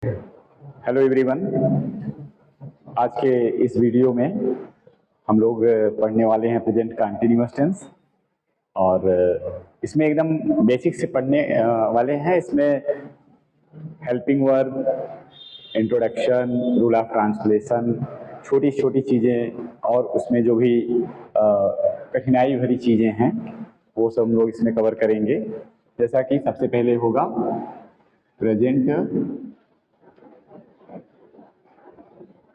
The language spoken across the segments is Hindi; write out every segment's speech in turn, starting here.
Hello everyone. आज के इस वीडियो में हम लोग पढ़ने वाले हैं प्रेजेंट कंटीन्यूअस टेंस। और इसमें एकदम बेसिक से पढ़ने वाले हैं। इसमें helping verb, introduction, rule of translation, छोटी छोटी चीज़ें और उसमें जो भी कठिनाई भरी चीज़ें हैं वो सब हम लोग इसमें कवर करेंगे। जैसा कि सबसे पहले होगा प्रेजेंट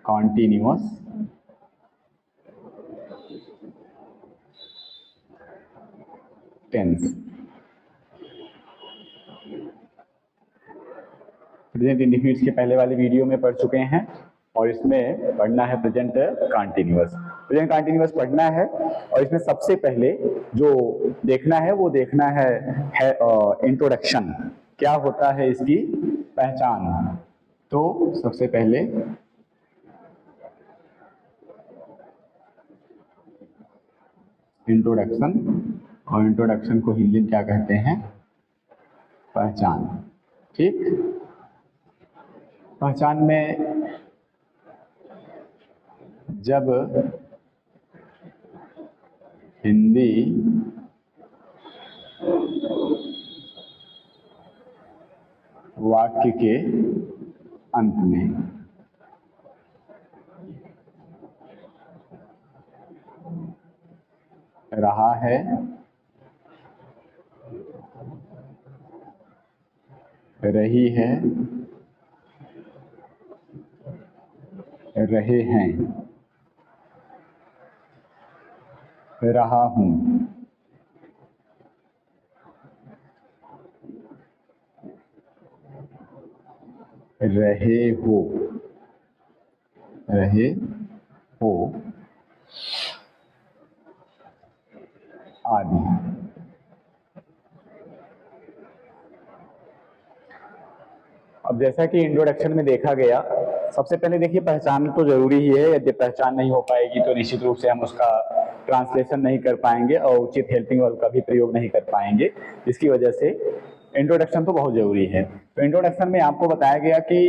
कॉन्टिन्यूअस टेंस। प्रेजेंट इंडेफिनिट्स के पहले वाले वीडियो में पढ़ चुके हैं और इसमें पढ़ना है प्रेजेंट कॉन्टिन्यूअस। प्रेजेंट कॉन्टिन्यूअस पढ़ना है और इसमें सबसे पहले जो देखना है वो देखना है इंट्रोडक्शन। क्या होता है इसकी पहचान। तो सबसे पहले इंट्रोडक्शन, और इंट्रोडक्शन को हिंदी में क्या कहते हैं? पहचान। ठीक। पहचान में जब हिंदी वाक्य के अंत में रहा है, रही है, रहे हैं, रहा हूं, रहे हो, रहे हो आदि। अब जैसा कि इंट्रोडक्शन में देखा गया, सबसे पहले देखिए पहचान तो जरूरी ही है। यदि पहचान नहीं हो पाएगी तो निश्चित रूप से हम उसका ट्रांसलेशन नहीं कर पाएंगे और उचित हेल्पिंग वर्ब का भी प्रयोग नहीं कर पाएंगे। इसकी वजह से इंट्रोडक्शन तो बहुत जरूरी है। तो इंट्रोडक्शन में आपको बताया गया कि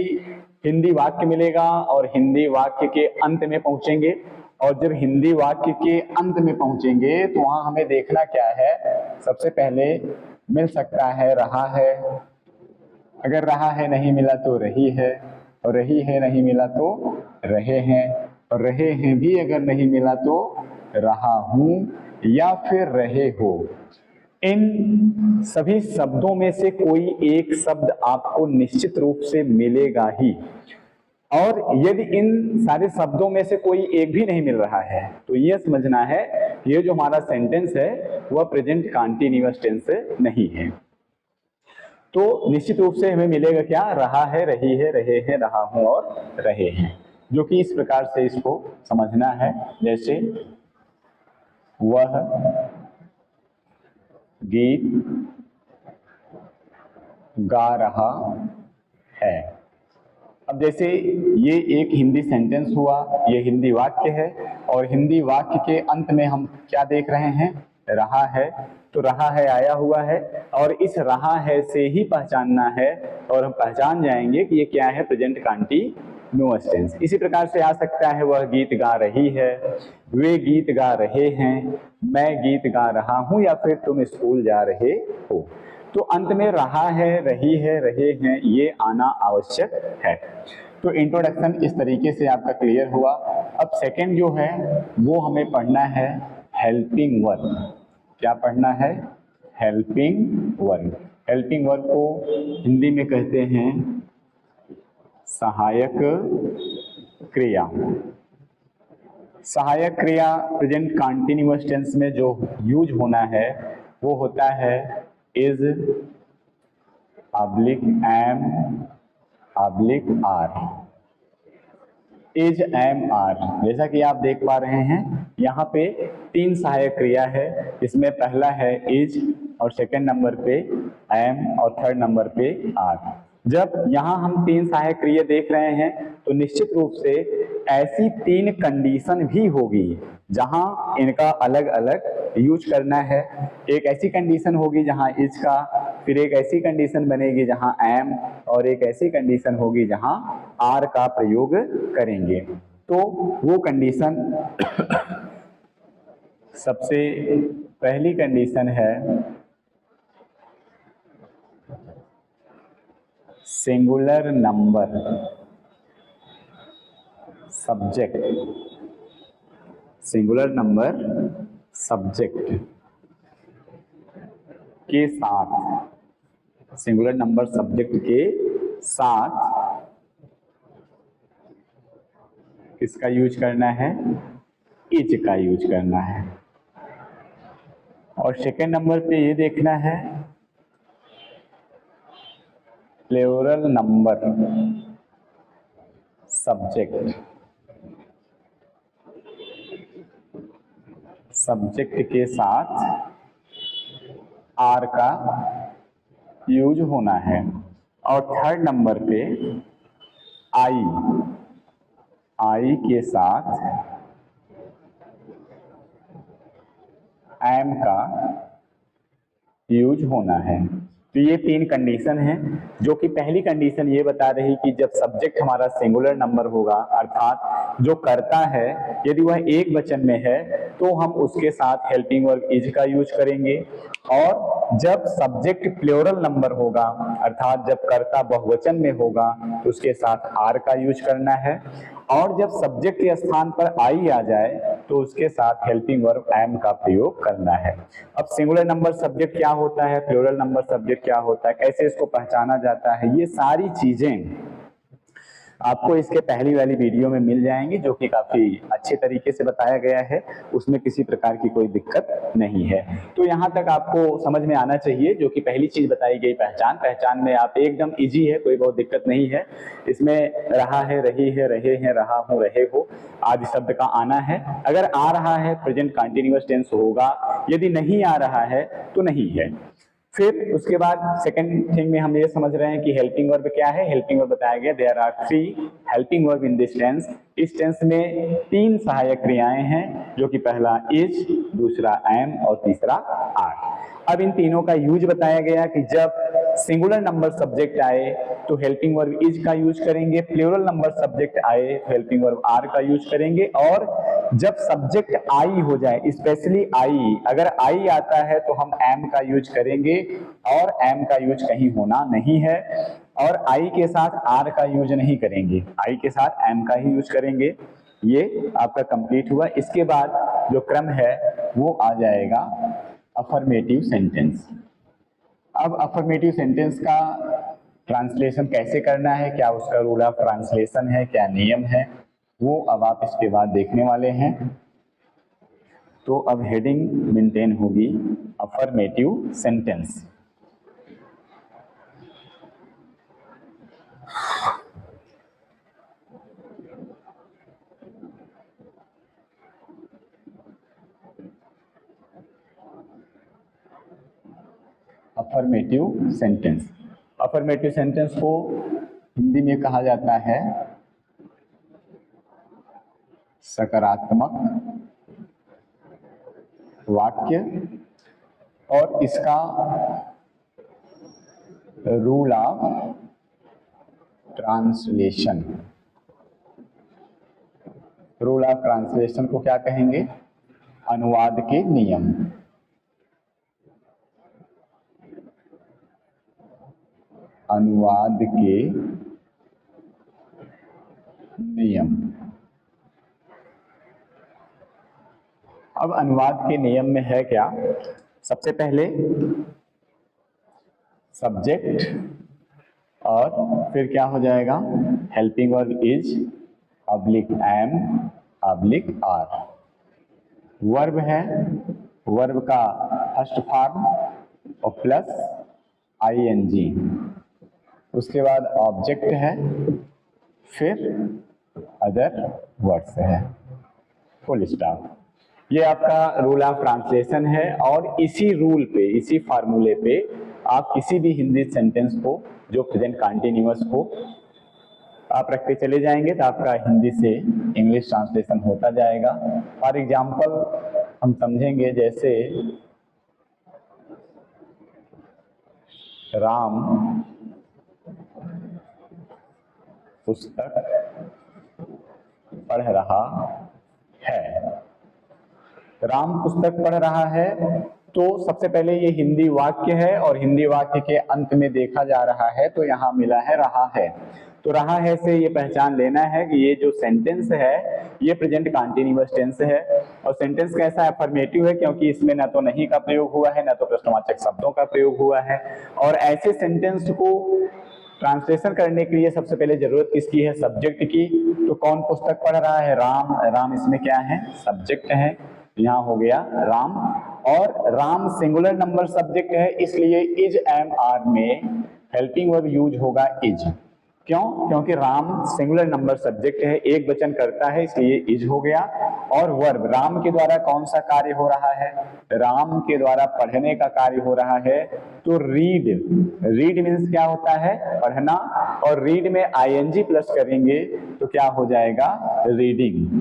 हिंदी वाक्य मिलेगा और हिंदी वाक्य के अंत में पहुंचेंगे। और जब हिंदी वाक्य के अंत में पहुंचेंगे तो वहां हमें देखना क्या है? सबसे पहले मिल सकता है रहा है, अगर रहा है नहीं मिला तो रही है, और रही है नहीं मिला तो रहे हैं, और रहे हैं भी अगर नहीं मिला तो रहा हूं या फिर रहे हो। इन सभी शब्दों में से कोई एक शब्द आपको निश्चित रूप से मिलेगा ही। और यदि इन सारे शब्दों में से कोई एक भी नहीं मिल रहा है तो यह समझना है ये जो हमारा सेंटेंस है वह प्रेजेंट कंटीन्यूअस टेंस नहीं है। तो निश्चित रूप से हमें मिलेगा क्या? रहा है, रही है, रहे हैं, रहा हूं और रहे हैं। जो कि इस प्रकार से इसको समझना है, जैसे वह गीत गा रहा है। अब जैसे ये एक हिंदी सेंटेंस हुआ, ये हिंदी वाक्य है और हिंदी वाक्य के अंत में हम क्या देख रहे हैं? रहा है। तो रहा है आया हुआ है और इस रहा है से ही पहचानना है और हम पहचान जाएंगे कि ये क्या है? Present continuous tense. इसी प्रकार से आ सकता है वह गीत गा रही है, वे गीत गा रहे हैं, मैं गीत गा रहा हूं या फिर तुम स्कूल जा रहे हो। तो अंत में रहा है, रही है, रहे हैं ये आना आवश्यक है। तो इंट्रोडक्शन इस तरीके से आपका क्लियर हुआ। अब सेकंड जो है वो हमें पढ़ना है हेल्पिंग वर्ब। क्या पढ़ना है? Helping verb. हेल्पिंग वर्ब को हिंदी में कहते हैं सहायक क्रिया। सहायक क्रिया प्रेजेंट कंटीन्यूअस टेंस में जो यूज होना है वो होता है is, oblique am, oblique are. Is, am, are. जैसा कि आप देख पा रहे हैं यहाँ पे तीन सहायक क्रिया है। इसमें पहला है इज और सेकंड नंबर पे एम और थर्ड नंबर पे आर। जब यहाँ हम तीन सहायक क्रिया देख रहे हैं तो निश्चित रूप से ऐसी तीन कंडीशन भी होगी जहां इनका अलग अलग यूज करना है। एक ऐसी कंडीशन होगी जहां इज का फिर एक ऐसी कंडीशन बनेगी जहां एम, और एक ऐसी कंडीशन होगी जहां आर का प्रयोग करेंगे। तो वो कंडीशन सबसे पहली कंडीशन है singular number subject, singular number subject के साथ, सिंगुलर नंबर सब्जेक्ट के साथ किसका यूज करना है, इज का यूज करना है। और सेकेंड नंबर पे ये देखना है प्लूरल नंबर सब्जेक्ट, सब्जेक्ट के साथ आर का यूज होना है। और थर्ड नंबर पे आई के साथ एम का यूज होना है। तो ये तीन कंडीशन है, जो कि पहली कंडीशन ये बता रही कि जब सब्जेक्ट हमारा सिंगुलर नंबर होगा, अर्थात जो करता है यदि वह एक वचन में है तो हम उसके साथ हेल्पिंग वर्ब इज का यूज करेंगे। और जब सब्जेक्ट प्लूरल नंबर होगा, अर्थात जब कर्ता बहुवचन में होगा, तो उसके साथ आर का यूज करना है। और जब सब्जेक्ट के स्थान पर आई आ जाए तो उसके साथ हेल्पिंग वर्ब एम का प्रयोग करना है। अब सिंगुलर नंबर सब्जेक्ट क्या होता है, प्लूरल नंबर सब्जेक्ट क्या होता है, कैसे इसको पहचाना जाता है, ये सारी चीजें आपको इसके पहली वाली वीडियो में मिल जाएंगी, जो कि काफी अच्छे तरीके से बताया गया है, उसमें किसी प्रकार की कोई दिक्कत नहीं है। तो यहाँ तक आपको समझ में आना चाहिए, जो कि पहली चीज बताई गई पहचान, पहचान में आप एकदम इजी है, कोई बहुत दिक्कत नहीं है। इसमें रहा है, रही है, रहे हैं, रहा हूं, रहे हो आदि शब्द का आना है। अगर आ रहा है प्रेजेंट कंटीन्यूअस टेंस होगा, यदि नहीं आ रहा है तो नहीं है। फिर उसके बाद सेकंड थिंग में हम ये समझ रहे हैं कि हेल्पिंग वर्ब क्या है। हेल्पिंग वर्ब बताया गया देयर आर 3 हेल्पिंग वर्ब इन दिस टेंस। इस टेंस में 3 सहायक क्रियाएं हैं, जो कि पहला इज, दूसरा एम और तीसरा आर। अब इन तीनों का यूज बताया गया कि जब सिंगुलर नंबर सब्जेक्ट आए तो हेल्पिंग वर्ब इज का यूज करेंगे, प्लूरल नंबर सब्जेक्ट आए तो हेल्पिंग वर्ब आर का यूज करेंगे। और जब सब्जेक्ट आई हो जाए, स्पेशली आई, अगर आई आता है तो हम एम का यूज करेंगे, और एम का यूज कहीं होना नहीं है। और आई के साथ आर का यूज नहीं करेंगे, आई के साथ एम का ही यूज करेंगे। ये आपका कंप्लीट हुआ। इसके बाद जो क्रम है वो आ जाएगा अफर्मेटिव सेंटेंस। अब अफर्मेटिव सेंटेंस का ट्रांसलेशन कैसे करना है, क्या उसका रूल ऑफ ट्रांसलेशन है, क्या नियम है, वो अब आप इसके बाद देखने वाले हैं। तो अब हेडिंग मेंटेन होगी affirmative sentence. Affirmative sentence, affirmative sentence को हिंदी में कहा जाता है सकारात्मक वाक्य। और इसका rule of translation, rule of translation को क्या कहेंगे, अनुवाद के नियम। अनुवाद के नियम। अब अनुवाद के नियम में है क्या, सबसे पहले सब्जेक्ट, और फिर क्या हो जाएगा, helping verb is oblique am oblique are. Verb है, वर्ब का फर्स्ट फॉर्म और प्लस आईएनजी। उसके बाद ऑब्जेक्ट है, फिर अदर वर्ड्स है, फुल स्टॉप। ये आपका रूल ऑफ ट्रांसलेशन है। और इसी रूल पे, इसी फार्मूले पे आप किसी भी हिंदी सेंटेंस को जो प्रेजेंट कंटीन्यूअस हो आप रखते चले जाएंगे तो आपका हिंदी से इंग्लिश ट्रांसलेशन होता जाएगा। फॉर एग्जाम्पल हम समझेंगे, जैसे राम पुस्तक पढ़ रहा है। राम पुस्तक पढ़ रहा है, तो सबसे पहले ये हिंदी वाक्य है और हिंदी वाक्य के अंत में देखा जा रहा है तो यहाँ मिला है रहा है। तो रहा है से ये पहचान लेना है कि ये जो सेंटेंस है ये प्रेजेंट कंटीन्यूअस टेंस है। और सेंटेंस कैसा है? अफर्मेटिव है, क्योंकि इसमें ना तो नहीं का प्रयोग हुआ है ना तो प्रश्नवाचक शब्दों का प्रयोग हुआ है। और ऐसे सेंटेंस को ट्रांसलेशन करने के लिए सबसे पहले जरूरत किसकी है? सब्जेक्ट की। तो कौन पुस्तक पढ़ रहा है? राम। राम इसमें क्या है? सब्जेक्ट है। यहाँ हो गया राम। और राम सिंगुलर नंबर सब्जेक्ट है, इसलिए इज एम आर में हेल्पिंग वर्ब यूज होगा इज। क्यों? क्योंकि राम सिंगुलर नंबर सब्जेक्ट है, एक वचन करता है, इसलिए इज हो गया। और वर्ब, राम के द्वारा कौन सा कार्य हो रहा है? राम के द्वारा पढ़ने का कार्य हो रहा है, तो रीड। रीड मीन्स क्या होता है? पढ़ना। और रीड में आईएनजी प्लस करेंगे तो क्या हो जाएगा? रीडिंग।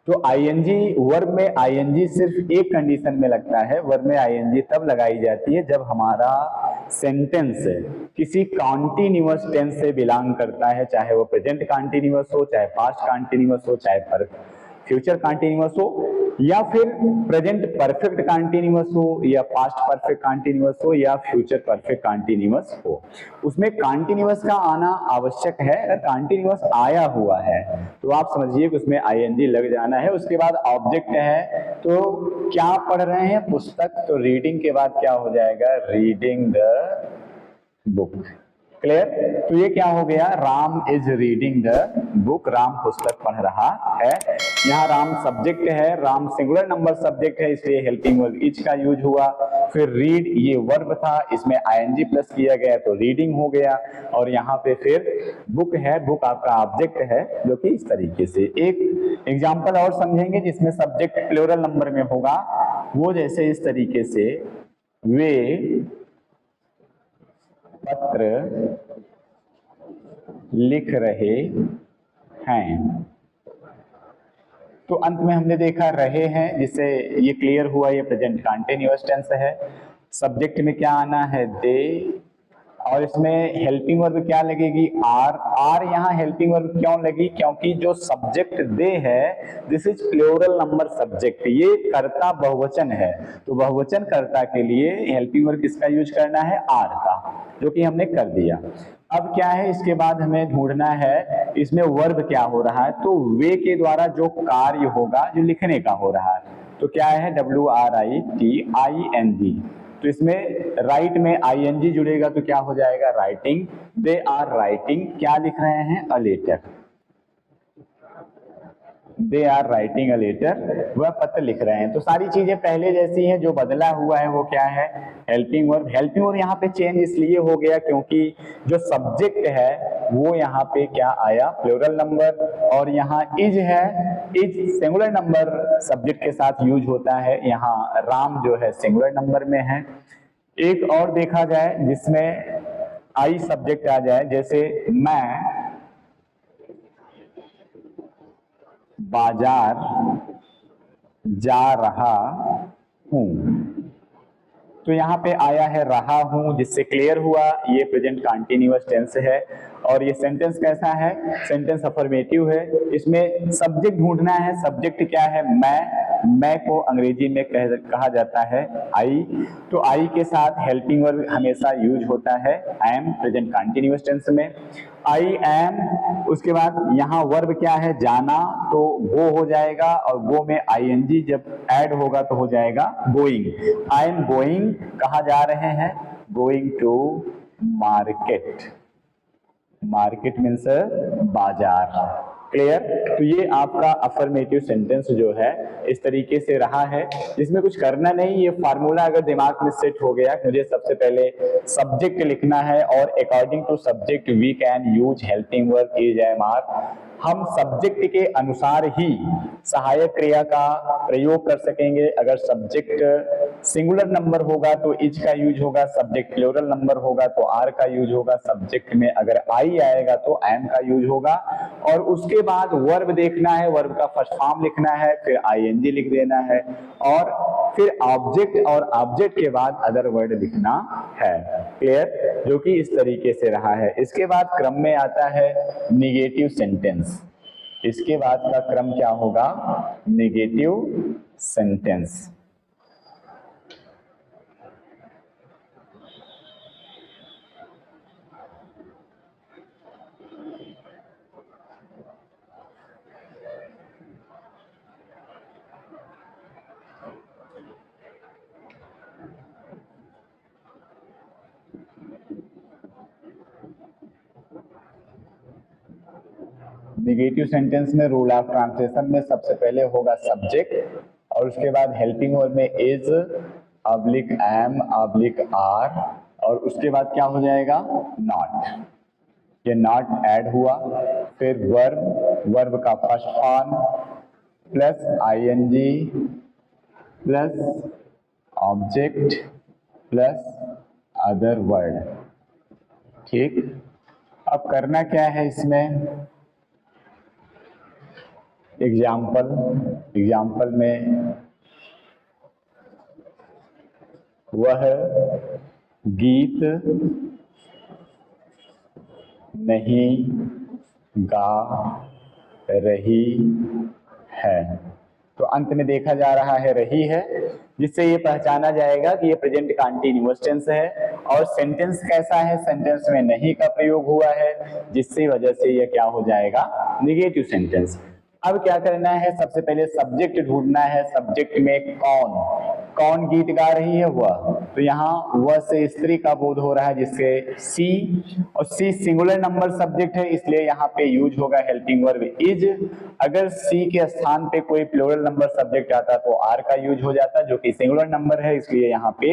तो आईएनजी, वर्ब में आईएनजी सिर्फ एक कंडीशन में लगता है। वर्ब में आईएनजी तब लगाई जाती है जब हमारा सेंटेंस किसी कॉन्टिन्यूअस टेंस से बिलोंग करता है, चाहे वो प्रेजेंट कॉन्टिन्यूअस हो, चाहे पास्ट कॉन्टिन्यूअस हो, चाहे फ्यूचर कॉन्टिन्यूअस हो, या फिर प्रेजेंट परफेक्ट कॉन्टिन्यूअस हो, या पास्ट परफेक्ट कॉन्टिन्यूअस हो, या फ्यूचर परफेक्ट कॉन्टिन्यूअस हो। उसमें कॉन्टिन्यूअस का आना आवश्यक है। अगर कॉन्टिन्यूअस आया हुआ है तो आप समझिए कि उसमें आईएनजी लग जाना है। उसके बाद ऑब्जेक्ट है, तो क्या पढ़ रहे हैं? पुस्तक। तो रीडिंग के बाद क्या हो जाएगा? Reading the book. क्लियर? तो ये क्या हो गया? Ram is reading the book. Ram पुस्तक पढ़ रहा है। यहाँ राम सब्जेक्ट है, राम सिंगुलर नंबर सब्जेक्ट है, इसलिए हेल्पिंग वर्ब इज का यूज हुआ। फिर रीड ये वर्ब था, इसमें आईएनजी प्लस किया गया तो रीडिंग हो गया। और यहाँ पे फिर बुक है, बुक आपका ऑब्जेक्ट है, जो कि इस तरीके से। एक एग्जाम्पल और समझेंगे जिसमें सब्जेक्ट प्लूरल नंबर में होगा, वो जैसे इस तरीके से, वे पत्र लिख रहे हैं। तो अंत में हमने देखा रहे हैं, जिससे ये क्लियर हुआ ये प्रेजेंट कंटीन्यूअस टेंस है। सब्जेक्ट में क्या आना है? दे। और इसमें हेल्पिंग वर्ब क्या लगेगी? आर। आर यहाँ हेल्पिंग वर्ब क्यों लगी? क्योंकि जो सब्जेक्ट दे है this is plural number subject, ये कर्ता बहुवचन है। तो बहुवचन कर्ता के लिए हेल्पिंग वर्ब किसका यूज करना है? आर का, जो कि हमने कर दिया। अब क्या है? इसके बाद हमें ढूंढना है इसमें वर्ब क्या हो रहा है। तो वे के द्वारा जो कार्य होगा, जो लिखने का हो रहा है, तो क्या है? WRITING। तो इसमें राइट में आईएनजी जुड़ेगा तो क्या हो जाएगा? राइटिंग। दे आर राइटिंग, क्या लिख रहे हैं? A letter. They are writing a letter, वह पत्र लिख रहे हैं। तो सारी चीजें पहले जैसी हैं, जो बदला हुआ है वो क्या है? Helping verb. हेल्पिंग वर्ब यहाँ पे चेंज इसलिए हो गया क्योंकि जो सब्जेक्ट है वो यहाँ पे क्या आया? Plural number. और यहाँ इज है, इज सिंगुलर नंबर सब्जेक्ट के साथ यूज होता है। यहाँ राम जो है सिंगुलर नंबर में है। एक और देखा जाए जिसमें आई सब्जेक्ट आ जाए, जैसे मैं बाजार जा रहा हूं, तो यहाँ पे आया है रहा हूं, जिससे क्लियर हुआ ये प्रेजेंट कंटीन्यूअस टेंस है। और ये सेंटेंस कैसा है? सेंटेंस अफर्मेटिव है। इसमें सब्जेक्ट ढूंढना है। सब्जेक्ट क्या है? मैं को अंग्रेजी में कहा जाता है आई। तो आई के साथ हेल्पिंग वर्ब हमेशा यूज होता है एम, प्रेजेंट कंटीन्यूअस टेंस में। I am. उसके बाद यहाँ वर्ब क्या है? जाना, तो गो हो जाएगा। और गो में आईएनजी जब ऐड होगा तो हो जाएगा गोइंग। आई एम गोइंग, कहाँ जा रहे हैं? Going to market. Market means बाजार। क्लियर? तो ये आपका अफर्मेटिव सेंटेंस जो है इस तरीके से रहा है, जिसमें कुछ करना नहीं। ये फार्मूला अगर दिमाग में सेट हो गया, मुझे सबसे पहले सब्जेक्ट लिखना है और according to subject we can use helping verb is am are. हम सब्जेक्ट के अनुसार ही सहायक क्रिया का प्रयोग कर सकेंगे। अगर सब्जेक्ट सिंगुलर नंबर होगा तो इज का यूज होगा, सब्जेक्ट प्लूरल नंबर होगा तो आर का यूज होगा, सब्जेक्ट में अगर आई आएगा तो एम का यूज होगा। और उसके बाद वर्ब देखना है, वर्ब का फर्स्ट फॉर्म लिखना है, फिर आईएनजी लिख देना है, और फिर ऑब्जेक्ट, और ऑब्जेक्ट के बाद अदर वर्ड लिखना है। क्लियर? जो कि इस तरीके से रहा है। इसके बाद क्रम में आता है निगेटिव सेंटेंस। इसके बाद का क्रम क्या होगा? Negative sentence. निगेटिव सेंटेंस में रूल ऑफ ट्रांसलेशन में सबसे पहले होगा सब्जेक्ट और उसके बाद हेल्पिंग वर्ब में is oblique am oblique are और उसके बाद क्या हो जाएगा? नॉट। ये नॉट ऐड हुआ। फिर वर्ब का first form plus ING plus object plus other word. ठीक, अब करना क्या है इसमें? एग्जाम्पल में वह गीत नहीं गा रही है। तो अंत में देखा जा रहा है रही है, जिससे ये पहचाना जाएगा कि ये प्रेजेंट कंटीन्यूअस टेंस है। और सेंटेंस कैसा है? सेंटेंस में नहीं का प्रयोग हुआ है, जिसकी वजह से ये क्या हो जाएगा? Negative sentence. अब क्या करना है? सबसे पहले सब्जेक्ट ढूंढना है। सब्जेक्ट में कौन गीत गा रही है? वह। तो यहाँ वह से स्त्री का बोध हो रहा है, जिससे सी, और सी सिंगुलर नंबर सब्जेक्ट है, इसलिए यहाँ पे यूज होगा हेल्पिंग वर्ब इज। अगर सी के स्थान पे कोई प्लूरल नंबर सब्जेक्ट आता तो आर का यूज हो जाता, जो कि सिंगुलर नंबर है, इसलिए यहाँ पे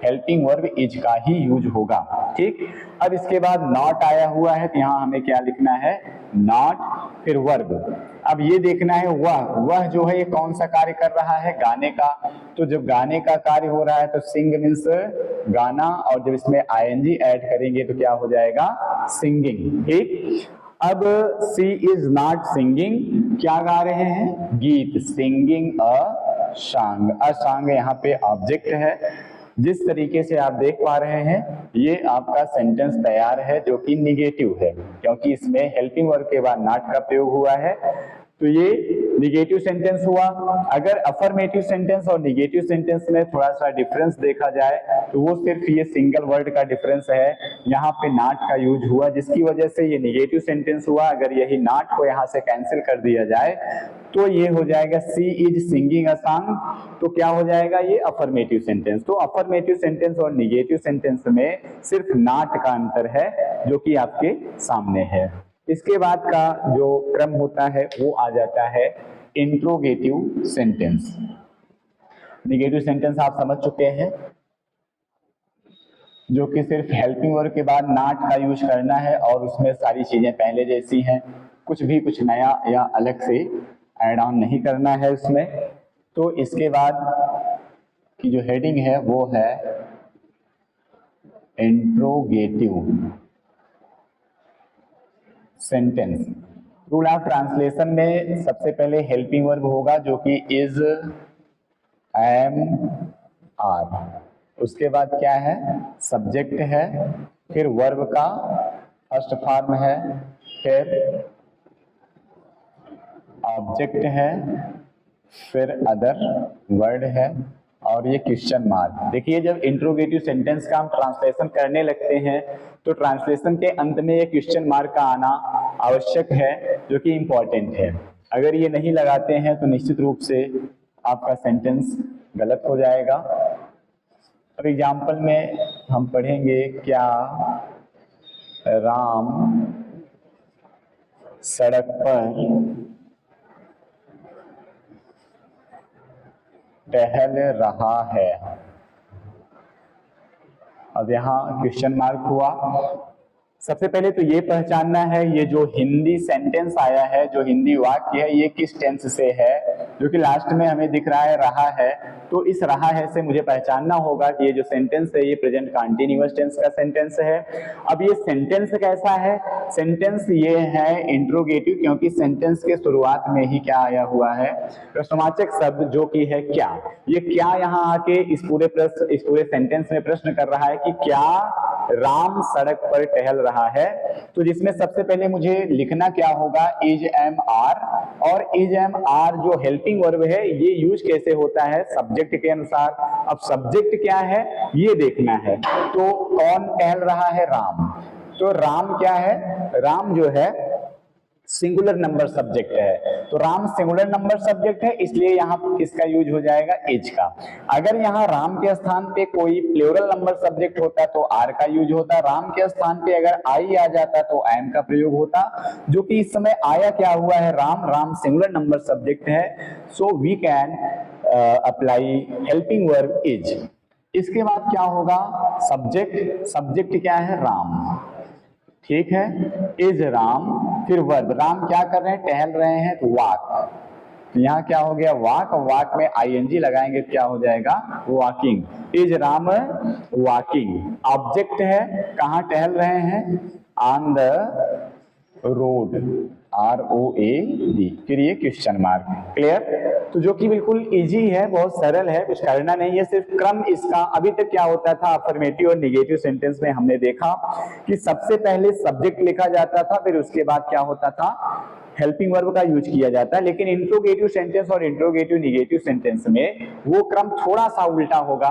हेल्पिंग वर्ब इज का ही यूज होगा। ठीक, अब इसके बाद नॉट आया हुआ है, तो यहाँ हमें क्या लिखना है? नॉट, फिर वर्ब। अब ये देखना है वह जो है ये कौन सा कार्य कर रहा है? गाने का। तो जब गाने का कार्य हो रहा है तो सिंग मीन्स गाना, और जब इसमें आईएनजी ऐड करेंगे तो क्या हो जाएगा? सिंगिंग। ठीक, अब सी इज नॉट सिंगिंग, क्या गा रहे हैं? गीत। Singing a song. A song यहाँ पे ऑब्जेक्ट है। जिस तरीके से आप देख पा रहे हैं ये आपका सेंटेंस तैयार है, जो कि निगेटिव है, क्योंकि इसमें हेल्पिंग वर्ब के बाद नॉट का प्रयोग हुआ है। तो ये निगेटिव सेंटेंस हुआ। अगर अफर्मेटिव सेंटेंस और निगेटिव सेंटेंस में थोड़ा सा डिफरेंस देखा जाए तो वो सिर्फ ये सिंगल वर्ड का डिफरेंस है। यहाँ पे नॉट का यूज हुआ, जिसकी वजह से ये निगेटिव सेंटेंस हुआ। अगर यही नॉट को यहाँ से कैंसिल कर दिया जाए तो ये हो जाएगा सी इज सिंगिंग अ सॉन्ग, तो क्या हो जाएगा? ये अफर्मेटिव सेंटेंस। तो अफर्मेटिव सेंटेंस और निगेटिव सेंटेंस में सिर्फ नॉट का अंतर है, जो कि आपके सामने है। इसके बाद का जो क्रम होता है वो आ जाता है इंट्रोगेटिव सेंटेंस। निगेटिव सेंटेंस आप समझ चुके हैं, जो कि सिर्फ हेल्पिंग वर्ब के बाद नॉट का यूज करना है और उसमें सारी चीजें पहले जैसी हैं, कुछ नया या अलग से ऐड ऑन नहीं करना है उसमें। तो इसके बाद की जो हेडिंग है वो है interrogative sentence. Rule of translation में सबसे पहले हेल्पिंग वर्ब होगा, जो कि इज, एम, आर। उसके बाद क्या है? सब्जेक्ट है, फिर वर्ब का फर्स्ट फॉर्म है, फिर ऑब्जेक्ट है, फिर अदर वर्ड है, और ये क्वेश्चन मार्क। देखिए जब इंट्रोगेटिव सेंटेंस का हम ट्रांसलेशन करने लगते हैं तो ट्रांसलेशन के अंत में ये क्वेश्चन मार्क का आना आवश्यक है, जो कि इम्पोर्टेंट है। अगर ये नहीं लगाते हैं तो निश्चित रूप से आपका सेंटेंस गलत हो जाएगा। अब एग्जाम्पल में हम पढ़ेंगे, क्या राम सड़क पर टहल रहा है। अब यहाँ क्वेश्चन मार्क हुआ। सबसे पहले तो ये पहचानना है ये जो हिंदी सेंटेंस आया है, जो हिंदी वाक्य है, ये किस टेंस से है। जो कि लास्ट में हमें दिख रहा है रहा है। तो इस रहा है से मुझे पहचानना होगा कि ये जो सेंटेंस है ये प्रेजेंट कंटीन्यूअस टेंस का सेंटेंस है। अब ये सेंटेंस कैसा है? सेंटेंस ये है इंट्रोगेटिव, क्योंकि सेंटेंस के शुरुआत में ही क्या आया हुआ है? प्रश्नवाचक शब्द, जो कि है क्या। ये क्या यहाँ आके इस पूरे सेंटेंस में प्रश्न कर रहा है कि क्या राम सड़क पर टहल रहा है। तो जिसमें सबसे पहले मुझे लिखना क्या होगा? Is am are. और इज एम आर जो हेल्पिंग वर्ब है ये यूज कैसे होता है? सब्जेक्ट के अनुसार। अब सब्जेक्ट क्या है ये देखना है। तो कौन टहल रहा है? राम। तो राम क्या है? राम जो है सिंगुलर नंबर सब्जेक्ट है। तो राम सिंगुलर नंबर सब्जेक्ट है, इसलिए यहाँ किसका यूज हो जाएगा? इज का। अगर यहाँ राम के स्थान पे कोई प्लूरल नंबर सब्जेक्ट होता तो आर का यूज होता। राम के स्थान पे अगर आई आ जाता तो एम का प्रयोग होता, जो कि इस समय आया क्या हुआ है? Ram. Ram singular number subject है, so we can apply helping verb is. इसके बाद क्या होगा? सब्जेक्ट। सब्जेक्ट क्या है? राम। ठीक है, इज राम। फिर वर्ब, राम क्या कर रहे हैं? टहल रहे हैं, तो वॉक। तो यहाँ क्या हो गया? वॉक। वॉक में आईएनजी लगाएंगे क्या हो जाएगा? Walking. Is Ram walking. Object है, कहाँ टहल रहे हैं? On the road, ROAD। फिर ये क्वेश्चन मार्क। क्लियर? तो जो कि बिल्कुल इजी है, बहुत सरल है, कुछ करना नहीं है, सिर्फ क्रम इसका। अभी तक क्या होता था अफर्मेटिव और निगेटिव सेंटेंस में हमने देखा कि सबसे पहले सब्जेक्ट लिखा जाता था, फिर उसके बाद क्या होता था? हेल्पिंग वर्ब का यूज किया जाता है। लेकिन इंट्रोगेटिव सेंटेंस और इंट्रोगेटिव निगेटिव सेंटेंस में वो क्रम थोड़ा सा उल्टा होगा।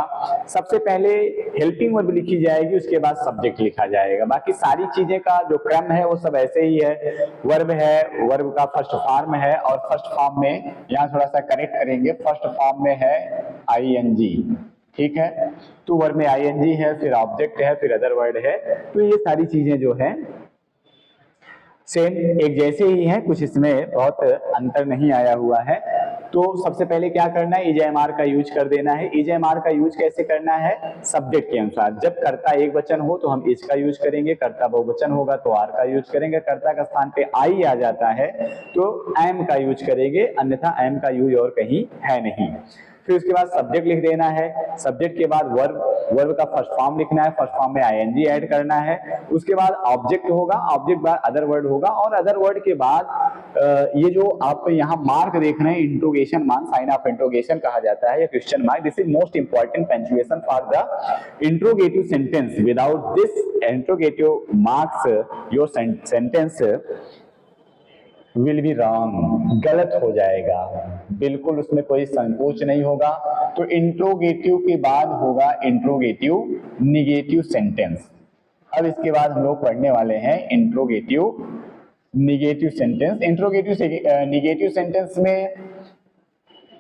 सबसे पहले हेल्पिंग वर्ब लिखी जाएगी, उसके बाद सब्जेक्ट लिखा जाएगा। बाकी सारी चीजें का जो क्रम है वो सब ऐसे ही है। वर्ब है, वर्ब का फर्स्ट फॉर्म है, और फर्स्ट फॉर्म में यहाँ थोड़ा सा करेक्ट करेंगे, फर्स्ट फॉर्म में है ING। ठीक है, तो वर्ब में ING है, फिर ऑब्जेक्ट है, फिर अदर वर्ड है। तो ये सारी चीजें जो है सेम एक जैसे ही हैं, कुछ इसमें बहुत अंतर नहीं आया हुआ है। तो सबसे पहले क्या करना है? इज-एम-आर का यूज कर देना है। इज-एम-आर का यूज कैसे करना है? सब्जेक्ट के अनुसार। जब कर्ता एक वचन हो तो हम इज का यूज करेंगे, कर्ता बहुवचन होगा तो आर का यूज करेंगे, कर्ता का स्थान पे आई आ जाता है तो एम का यूज करेंगे, अन्यथा एम का यूज और कहीं है नहीं। फिर उसके बाद सब्जेक्ट लिख देना है। सब्जेक्ट के बाद वर्ब, वर्ब का फर्स्ट फॉर्म लिखना है, फर्स्ट फॉर्म में ING ऐड करना है। उसके बाद ऑब्जेक्ट होगा, ऑब्जेक्ट बाद अदर वर्ड होगा, और अदर वर्ड के बाद ये जो आप यहाँ मार्क देख रहे हैं interrogation mark, sign of interrogation कहा जाता है, या question mark. This is most important punctuation for the interrogative sentence. Without this interrogative marks your sentence will be wrong, गलत हो जाएगा, बिल्कुल उसमें कोई संकोच नहीं होगा। तो इंट्रोगेटिव के बाद होगा इंट्रोगेटिव निगेटिव सेंटेंस। अब इसके बाद हम लोग पढ़ने वाले हैं interrogative negative sentence. Interrogative negative sentence में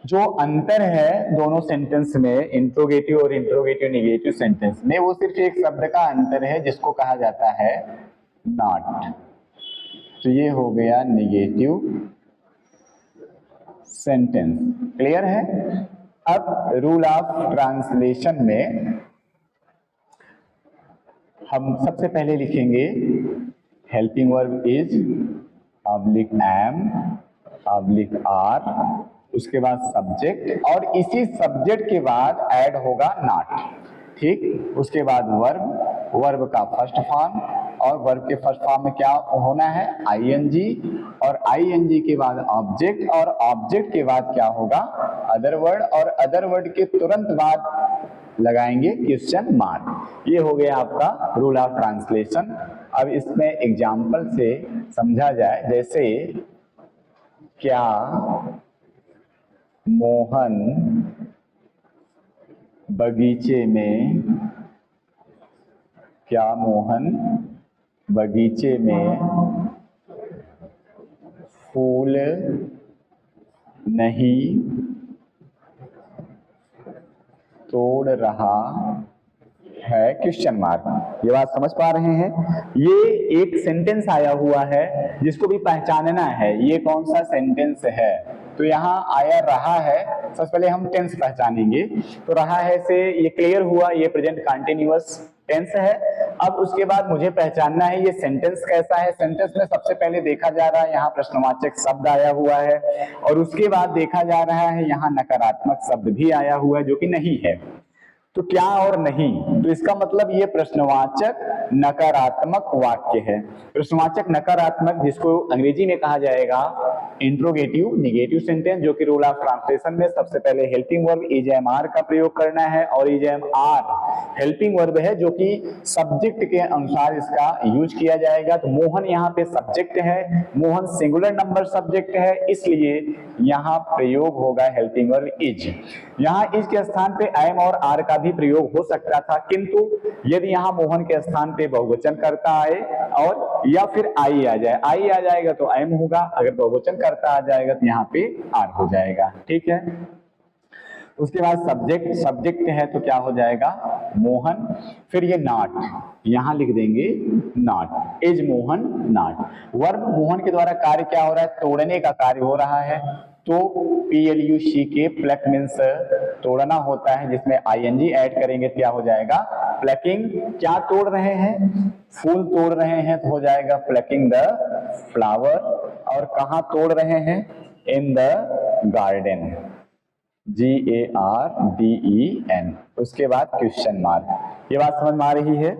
जो अंतर है दोनों सेंटेंस में, इंट्रोगेटिव और इंट्रोगेटिव निगेटिव सेंटेंस में, वो सिर्फ एक शब्द का अंतर है जिसको कहा जाता है नॉट। तो ये हो गया निगेटिव सेंटेंस। क्लियर है? अब रूल ऑफ ट्रांसलेशन में हम सबसे पहले लिखेंगे helping verb is oblique am oblique are, उसके बाद सब्जेक्ट, और इसी सब्जेक्ट के बाद ऐड होगा नॉट। ठीक, उसके बाद वर्ब, वर्ब का फर्स्ट फॉर्म, और वर्ब के फर्स्ट फॉर्म में क्या होना है? ING, और ING के बाद ऑब्जेक्ट, और ऑब्जेक्ट के बाद क्या होगा? अदर वर्ड, और अदर वर्ड के तुरंत बाद लगाएंगे क्वेश्चन मार्क। ये हो गया आपका रूल ऑफ ट्रांसलेशन। अब इसमें एग्जाम्पल से समझा जाए, जैसे क्या मोहन बगीचे में, क्या मोहन बगीचे में फूल नहीं तोड़ रहा है? Question mark. ये बात समझ पा रहे हैं? ये एक सेंटेंस आया हुआ है जिसको भी पहचानना है, ये कौन सा सेंटेंस है। तो यहाँ आया रहा है, सबसे पहले हम टेंस पहचानेंगे। तो रहा है से ये क्लियर हुआ, ये प्रेजेंट कंटिन्यूअस टेंस है। अब उसके बाद मुझे पहचानना है ये सेंटेंस कैसा है। सेंटेंस में सबसे पहले देखा जा रहा है यहाँ प्रश्नवाचक शब्द आया हुआ है, और उसके बाद देखा जा रहा है यहाँ नकारात्मक शब्द भी आया हुआ है जो कि नहीं है। तो क्या और नहीं, तो इसका मतलब ये प्रश्नवाचक नकारात्मक वाक्य है। प्रश्नवाचक नकारात्मक, जिसको अंग्रेजी में कहा जाएगा इंट्रोगेटिव निगेटिव सेंटेंस, जो कि रूल ऑफ ट्रांसलेशन में सबसे पहले helping verb is am are का प्रयोग करना है, और is am are helping verb है जो कि सब्जेक्ट के अनुसार इसका यूज किया जाएगा। तो मोहन यहाँ पे सब्जेक्ट है, मोहन सिंगुलर नंबर सब्जेक्ट है, इसलिए यहाँ प्रयोग होगा हेल्पिंग वर्ब इज। यहाँ इज के स्थान पे एम और आर का भी प्रयोग हो सकता था, किंतु यदि यहाँ मोहन के स्थान पे बहुवचन करता आए और या फिर आई आ जाए, आई आ जाएगा तो एम होगा, अगर बहुवचन करता आ जाएगा तो यहाँ पे आर हो जाएगा। ठीक है, उसके बाद सब्जेक्ट, सब्जेक्ट है तो क्या हो जाएगा मोहन, फिर ये नॉट यहां लिख देंगे not, is Mohan not. Verb Mohan के द्वारा कार्य क्या हो रहा है, तोड़ने का कार्य हो रहा है। तो PLUC के प्लक मीन्स तोड़ना होता है, जिसमें ING ऐड करेंगे क्या हो जाएगा प्लकिंग। क्या तोड़ रहे हैं, फूल तोड़ रहे हैं तो हो जाएगा प्लकिंग द फ्लावर। और कहाँ तोड़ रहे हैं, इन द गार्डन, GARDEN। उसके बाद क्वेश्चन मार्क। ये बात समझ में आ रही है।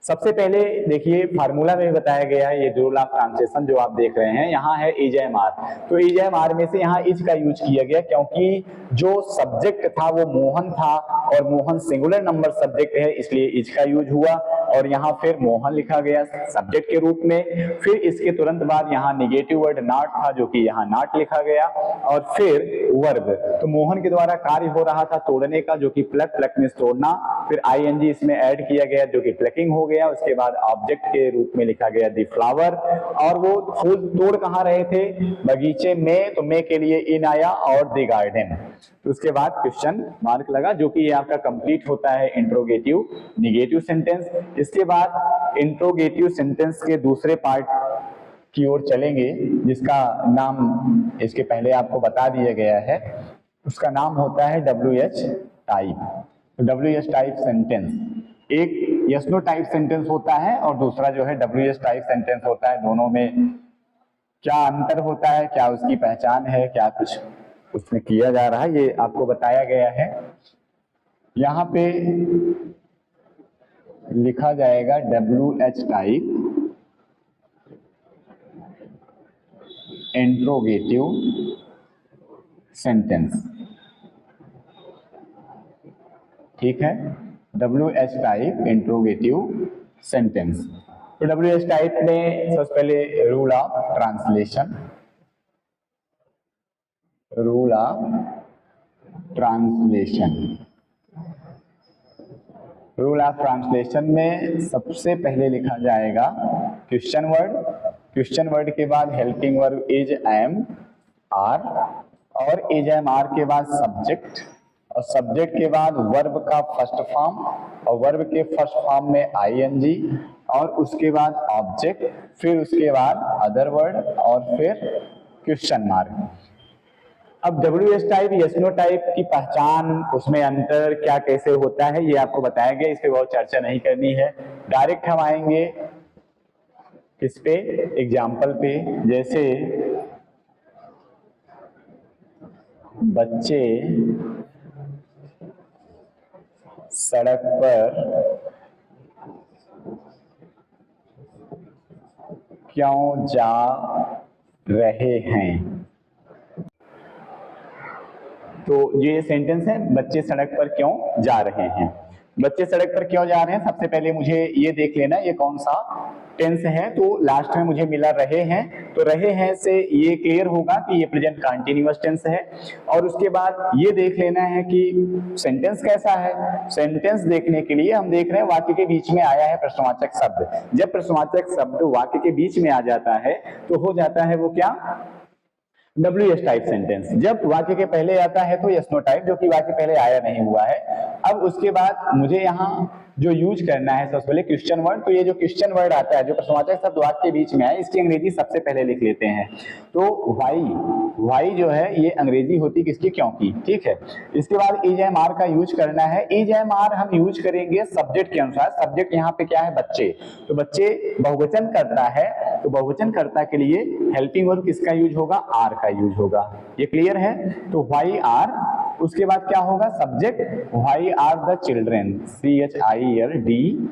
सबसे पहले देखिए फार्मूला में बताया गया है, ये रूल ऑफ ट्रांसलेशन जो आप देख रहे हैं यहाँ है इज एम आर। तो इज एम आर में से यहाँ इज का यूज किया गया क्योंकि जो सब्जेक्ट था वो मोहन था, और मोहन सिंगुलर नंबर सब्जेक्ट है, इसलिए इज का यूज हुआ। और यहाँ फिर मोहन लिखा गया सब्जेक्ट के रूप में। फिर इसके तुरंत बाद यहाँ निगेटिव वर्ड नॉट था, जो कि यहाँ नॉट लिखा गया। और फिर वर्ब, तो मोहन के द्वारा कार्य हो रहा था तोड़ने का, जो कि प्लक, प्लक मींस तोड़ना। फिर ING इसमें ऐड किया गया जो कि प्लकिंग हो गया। उसके बाद ऑब्जेक्ट के रूप में लिखा गया दी फ्लावर। और वो फूल तोड़ कहाँ रहे थे, बगीचे में, तो में के लिए इन आया और दी गार्डन। तो उसके बाद क्वेश्चन मार्क लगा, जो कि ये आपका कंप्लीट होता है इंट्रोगेटिव निगेटिव सेंटेंस। इसके बाद इंट्रोगेटिव सेंटेंस के दूसरे पार्ट की ओर चलेंगे, जिसका नाम इसके पहले आपको बता दिया गया है। उसका नाम होता है WH टाइप। तो WH टाइप सेंटेंस, एक यस नो टाइप सेंटेंस होता है और दूसरा जो है WH टाइप सेंटेंस होता है। दोनों में क्या अंतर होता है, क्या उसकी पहचान है, क्या कुछ उसमें किया जा रहा है, ये आपको बताया गया है। यहाँ पे लिखा जाएगा WH टाइप इंट्रोगेटिव सेंटेंस। ठीक है, WH टाइप इंट्रोगेटिव सेंटेंस। तो WH टाइप में सबसे पहले rule of translation, rule of translation. Rule of translation में सबसे पहले लिखा जाएगा क्वेश्चन वर्ड, क्वेश्चन वर्ड के बाद helping verb is am are, और इज एम आर के बाद सब्जेक्ट, और सब्जेक्ट के बाद वर्ब का फर्स्ट फॉर्म, और वर्ब के फर्स्ट फॉर्म में ING, और उसके बाद ऑब्जेक्ट, फिर उसके बाद अदर वर्ड, और फिर क्वेश्चन मार्क। अब WH type yes no type की पहचान, उसमें अंतर क्या कैसे होता है, ये आपको बताया गया, इस पे बहुत चर्चा नहीं करनी है। डायरेक्ट हम आएंगे किस पे, एग्जाम्पल पे। जैसे बच्चे सड़क पर क्यों जा रहे हैं। तो ये सेंटेंस है, बच्चे सड़क पर क्यों जा रहे हैं। बच्चे सड़क पर क्यों जा रहे हैं, सबसे पहले मुझे ये देख लेना ये कौन सा टेंस है। तो लास्ट में मुझे मिला रहे हैं, तो रहे हैं से ये क्लियर होगा कि ये प्रेजेंट कंटीन्यूअस टेंस है। और उसके बाद ये देख लेना है कि सेंटेंस कैसा है। सेंटेंस देखने के लिए हम देख रहे हैं वाक्य के बीच में आया है प्रश्नवाचक शब्द। जब प्रश्नवाचक शब्द वाक्य के बीच में आ जाता है तो हो जाता है वो क्या, WH टाइप सेंटेंस। जब वाक्य के पहले आता है तो यस नो टाइप, जो कि वाक्य पहले आया नहीं हुआ है। अब उसके बाद मुझे यहाँ जो यूज करना है सबसे पहले क्वेश्चन वर्ड। तो ये जो क्वेश्चन वर्ड आता है जो प्रश्नवाचक शब्द वाक्य के बीच में है, इसकी अंग्रेजी सबसे पहले लिख लेते हैं। तो वाई जो है ये अंग्रेजी होती किसकी, क्योंकि। ठीक है, इसके बाद इज एम आर का यूज करना है। इज एम आर हम यूज करेंगे सब्जेक्ट के अनुसार। सब्जेक्ट यहाँ पे क्या है, बच्चे। तो बच्चे बहुवचन करता है, तो बहुवचन कर्ता के लिए हेल्पिंग वर्ब किसका यूज होगा, आर का यूज होगा। ये क्लियर है। तो व्हाई आर, उसके बाद क्या होगा, subject why are the children, CHILDREN।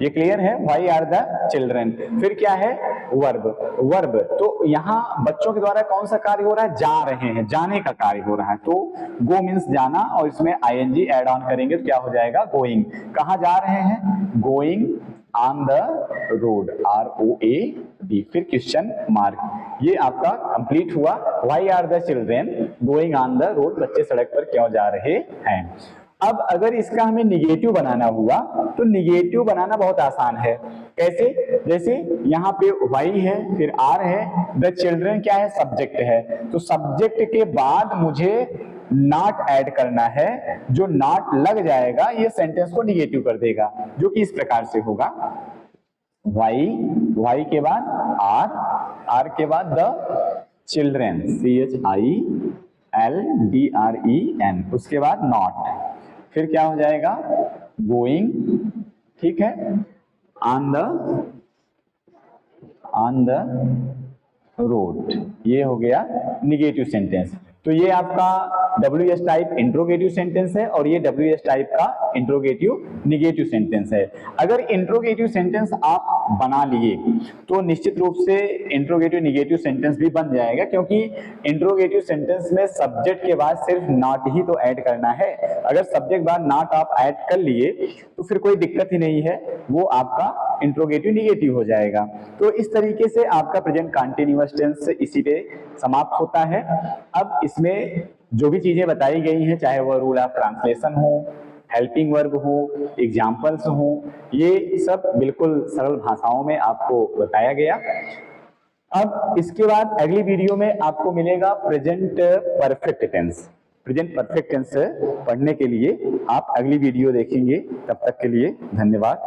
ये क्लियर है, व्हाई आर द चिल्ड्रेन। फिर क्या है, वर्ब। तो यहाँ बच्चों के द्वारा कौन सा कार्य हो रहा है, जा रहे हैं, जाने का कार्य हो रहा है। तो गो मीन्स जाना, और इसमें ING ऐड ऑन करेंगे तो क्या हो जाएगा, गोइंग। कहाँ जा रहे हैं, going on the road, ROAD। फिर क्वेश्चन मार्क। ये आपका कंप्लीट हुआ। Why are the children going on the road, बच्चे सड़क पर क्यों जा रहे हैं। अब अगर इसका हमें निगेटिव बनाना हुआ तो निगेटिव बनाना बहुत आसान है। कैसे, जैसे यहाँ पे वाई है, फिर आर है, द चिल्ड्रन क्या है, सब्जेक्ट है। तो सब्जेक्ट के बाद मुझे नॉट ऐड करना है। जो नॉट लग जाएगा ये सेंटेंस को निगेटिव कर देगा, जो कि इस प्रकार से होगा, वाई के बाद आर के बाद द चिल्ड्रेन, CHILDREN, उसके बाद नॉट, फिर क्या हो जाएगा, गोइंग। ठीक है, ऑन द रोड। ये हो गया निगेटिव सेंटेंस। तो ये आपका WS टाइप इंट्रोगेटिव सेंटेंस है और ये WS टाइप का इंट्रोगेटिव निगेटिव सेंटेंस है। अगर इंट्रोगेटिव सेंटेंस आप बना लिए तो निश्चित रूप से इंट्रोगेटिव निगेटिव सेंटेंस भी बन जाएगा, क्योंकि इंट्रोगेटिव सेंटेंस में सब्जेक्ट के बाद सिर्फ नॉट ही तो ऐड करना है। अगर सब्जेक्ट बाद नॉट आप ऐड कर लिए तो फिर कोई दिक्कत ही नहीं है, वो आपका इंट्रोगेटिव निगेटिव हो जाएगा। तो इस तरीके से आपका प्रेजेंट कंटीन्यूअस टेंस इसी पे समाप्त होता है। अब इसमें जो भी चीजें बताई गई हैं, चाहे वह रूल ऑफ ट्रांसलेशन हो, हेल्पिंग वर्ब हो, एग्जाम्पल्स हो, ये सब बिल्कुल सरल भाषाओं में आपको बताया गया। अब इसके बाद अगली वीडियो में आपको मिलेगा present perfect tense. Present perfect tense पढ़ने के लिए आप अगली वीडियो देखेंगे। तब तक के लिए धन्यवाद।